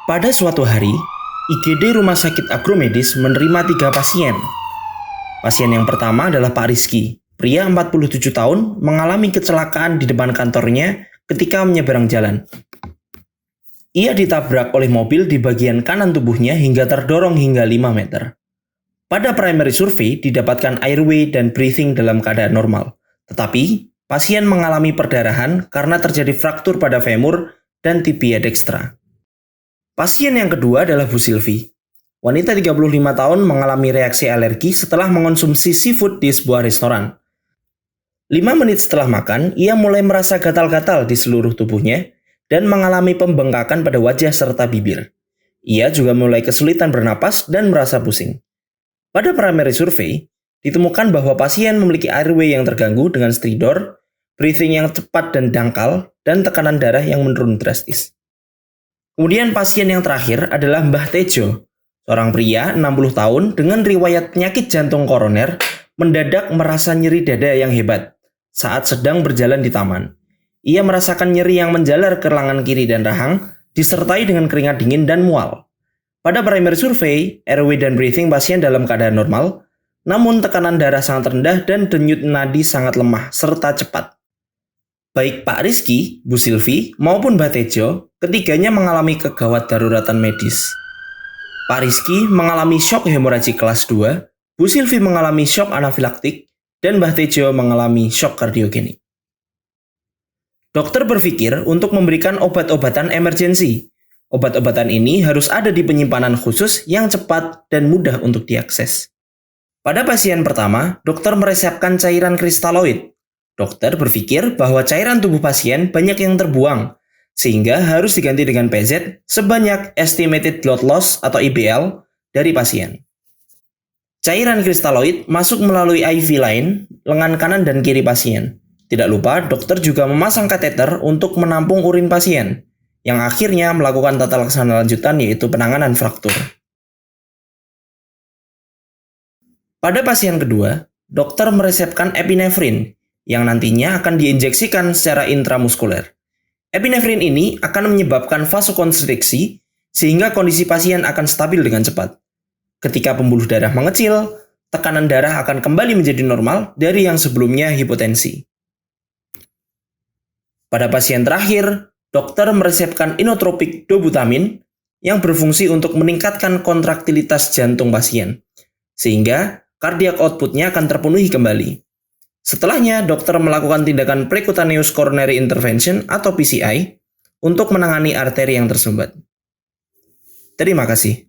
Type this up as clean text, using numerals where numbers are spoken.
Pada suatu hari, IGD Rumah Sakit Agromedis menerima 3 pasien. Pasien yang pertama adalah Pak Rizky, pria 47 tahun mengalami kecelakaan di depan kantornya ketika menyeberang jalan. Ia ditabrak oleh mobil di bagian kanan tubuhnya hingga terdorong hingga 5 meter. Pada primary survey didapatkan airway dan breathing dalam keadaan normal. Tetapi, pasien mengalami perdarahan karena terjadi fraktur pada femur dan tibia dextra. Pasien yang kedua adalah Bu Silvi. Wanita 35 tahun mengalami reaksi alergi setelah mengonsumsi seafood di sebuah restoran. 5 menit setelah makan, ia mulai merasa gatal-gatal di seluruh tubuhnya dan mengalami pembengkakan pada wajah serta bibir. Ia juga mulai kesulitan bernapas dan merasa pusing. Pada primary survey, ditemukan bahwa pasien memiliki airway yang terganggu dengan stridor, breathing yang cepat dan dangkal, dan tekanan darah yang menurun drastis. Kemudian pasien yang terakhir adalah Mbah Tejo, seorang pria 60 tahun dengan riwayat penyakit jantung koroner mendadak merasa nyeri dada yang hebat saat sedang berjalan di taman. Ia merasakan nyeri yang menjalar ke lengan kiri dan rahang, disertai dengan keringat dingin dan mual. Pada primary survey, airway dan breathing pasien dalam keadaan normal, namun tekanan darah sangat rendah dan denyut nadi sangat lemah serta cepat. Baik Pak Rizky, Bu Silvi, maupun Mbak Tejo, ketiganya mengalami kegawat daruratan medis. Pak Rizky mengalami shock hemoragik kelas 2, Bu Silvi mengalami shock anafilaktik, dan Mbah Tejo mengalami shock kardiogenik. Dokter berpikir untuk memberikan obat-obatan emergensi. Obat-obatan ini harus ada di penyimpanan khusus yang cepat dan mudah untuk diakses. Pada pasien pertama, dokter meresepkan cairan kristaloid. Dokter berpikir bahwa cairan tubuh pasien banyak yang terbuang, sehingga harus diganti dengan PZ sebanyak estimated blood loss atau IBL dari pasien. Cairan kristaloid masuk melalui IV line, lengan kanan dan kiri pasien. Tidak lupa, dokter juga memasang kateter untuk menampung urin pasien, yang akhirnya melakukan tata laksana lanjutan yaitu penanganan fraktur. Pada pasien kedua, dokter meresepkan epinefrin, yang nantinya akan diinjeksikan secara intramuskuler. Epinefrin ini akan menyebabkan vasokonstriksi, sehingga kondisi pasien akan stabil dengan cepat. Ketika pembuluh darah mengecil, tekanan darah akan kembali menjadi normal dari yang sebelumnya hipotensi. Pada pasien terakhir, dokter meresepkan inotropik dobutamin yang berfungsi untuk meningkatkan kontraktilitas jantung pasien, sehingga cardiac output-nya akan terpenuhi kembali. Setelahnya, dokter melakukan tindakan percutaneous coronary intervention atau PCI untuk menangani arteri yang tersumbat. Terima kasih.